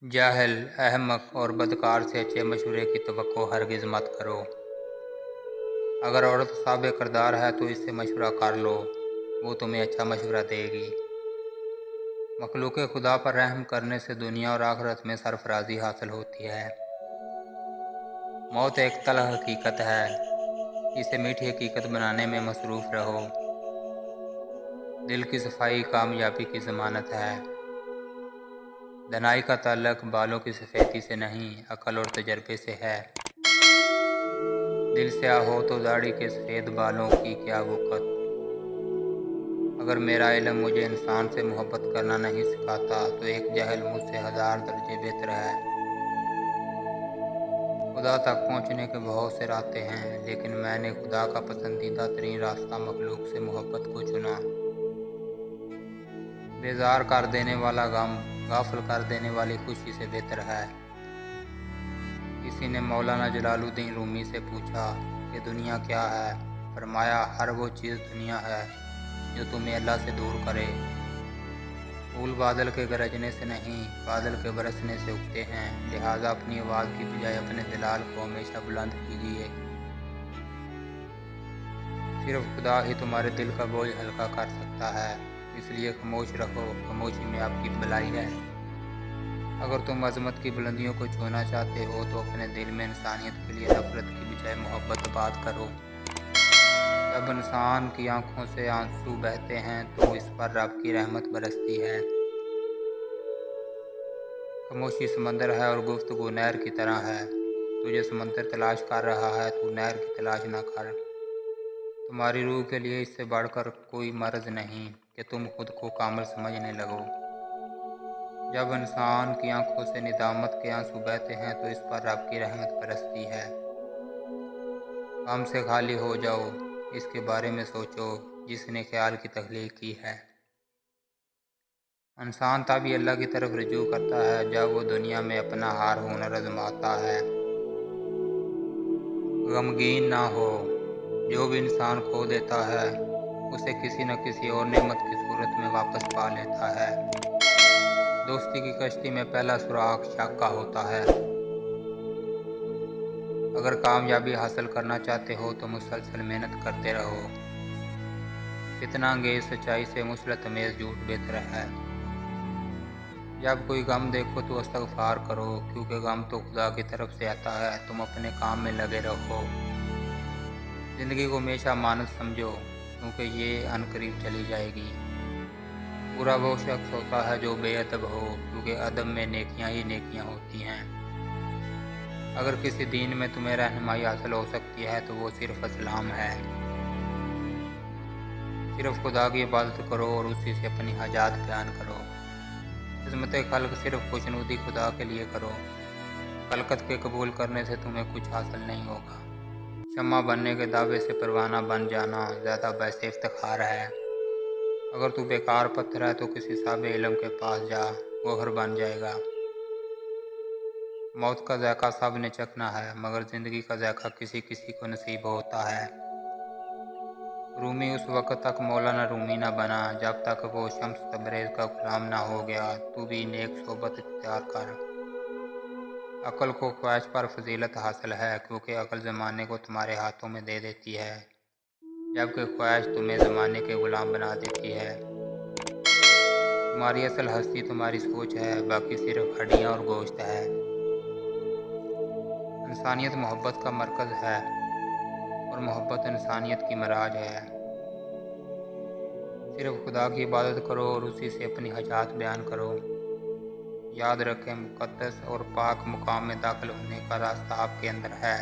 जाहिल, अहमक और बदकार से अच्छे मशवरे की तवक्को हरगिज़ मत करो। अगर औरत साबिक़ किरदार है तो इससे मशवरा कर लो, वो तुम्हें अच्छा मशवरा देगी। मखलूक़ खुदा पर रहम करने से दुनिया और आखिरत में सरफराजी हासिल होती है। मौत एक तल्ख़ हकीकत है, इसे मीठी हकीकत बनाने में मसरूफ़ रहो। दिल की सफाई कामयाबी की ज़मानत है। दनाई का ताल्लुक़ बालों की सफ़ेदी से नहीं, अक्ल और तजर्बे से है। दिल स्याह हो तो दाढ़ी के सफ़ेद बालों की क्या वक़्त। अगर मेरा इल्म मुझे इंसान से मोहब्बत करना नहीं सिखाता तो एक जाहिल मुझसे 1000 दर्जे बेहतर है। खुदा तक पहुँचने के बहुत से रास्ते हैं, लेकिन मैंने खुदा का पसंदीदा तरीन रास्ता मखलूक से मोहब्बत को चुना। बेजार कर देने वाला गम गाफिल कर देने वाली खुशी से बेहतर है। किसी ने मौलाना जलालुद्दीन रूमी से पूछा कि दुनिया क्या है। फरमाया, हर वो चीज़ दुनिया है जो तुम्हें अल्लाह से दूर करे। फूल बादल के गरजने से नहीं, बादल के बरसने से उगते हैं। लिहाजा अपनी आवाज़ की बजाय अपने दिलाल को हमेशा बुलंद कीजिए। सिर्फ खुदा ही तुम्हारे दिल का बोझ हल्का कर सकता है, इसलिए खामोश रहो। खामोशी में आपकी भलाई है। अगर तुम अज़मत की बुलंदियों को छूना चाहते हो तो अपने दिल में इंसानियत के लिए नफरत की बजाय मोहब्बत बात करो। जब इंसान की आंखों से आंसू बहते हैं तो इस पर रब की रहमत बरसती है। खामोशी समंदर है और गुफ्तगू नहर की तरह है। तुझे समंदर तलाश कर रहा है, तू नहर की तलाश ना कर। तुम्हारी रूह के लिए इससे बढ़कर कोई मर्ज़ नहीं कि तुम खुद को कामिल समझने लगो। जब इंसान की आंखों से निदामत के आंसू बहते हैं तो इस पर रब की रहमत बरसती है। गम से खाली हो जाओ, इसके बारे में सोचो जिसने ख्याल की तख्लीक की है। इंसान तभी अल्लाह की तरफ रुजू करता है जब वो दुनिया में अपना हार हुनर आजमाता है। गमगीन ना हो, जो भी इंसान खो देता है उसे किसी न किसी और नेमत की सूरत में वापस पा लेता है। दोस्ती की कश्ती में पहला सुराग शक का होता है। अगर कामयाबी हासिल करना चाहते हो तो मुसलसल मेहनत करते रहो। फितना अंगेज सच्चाई से मुसलत अमेज झूठ बेहतर है। जब कोई गम देखो तो इस्तग़फ़ार करो, क्योंकि गम तो खुदा की तरफ से आता है। तुम अपने काम में लगे रहो। ज़िंदगी को हमेशा मानत समझो, क्योंकि ये अनकरीब चली जाएगी। बुरा वो शख्स होता है जो बेअदब हो, क्योंकि अदब में नेकियां ही नेकियां होती हैं। अगर किसी दीन में तुम्हें रहनुमाई हासिल हो सकती है तो वो सिर्फ इस्लाम है। सिर्फ खुदा की इबादत करो और उसी से अपनी हाजात बयान करो। खिदमत खल्क सिर्फ खुशनुदी खुदा के लिए करो। खलकत के कबूल करने से तुम्हें कुछ हासिल नहीं होगा। शम्मा बनने के दावे से परवाना बन जाना ज़्यादा बाइस इफ्तिखार है। अगर तू बेकार पत्थर है तो किसी साहिब इल्म के पास जा, गोहर बन जाएगा। मौत का ज़ायका सब ने चखना है, मगर ज़िंदगी का ज़ायका किसी किसी को नसीब होता है। रूमी उस वक़्त तक मौलाना रूमी न बना जब तक वो शम्स तबरेज़ का गुलाम ना हो गया। तू भी नेक सोबत इख्तियार कर। अक्ल को ख्वाहिश पर फजीलत हासिल है, क्योंकि अक्ल ज़माने को तुम्हारे हाथों में दे देती है, जबकि ख्वाहिश तुम्हें ज़माने के ग़ुलाम बना देती है। तुम्हारी असल हस्ती तुम्हारी सोच है, बाकी सिर्फ हड्डियाँ और गोश्त है। इंसानियत मोहब्बत का मरकज़ है और मोहब्बत इंसानियत की मराज है। सिर्फ खुदा की इबादत करो और उसी से अपनी हाजात बयान करो। याद रखें, मुक़द्दस और पाक मुकाम में दाखिल होने का रास्ता आपके अंदर है।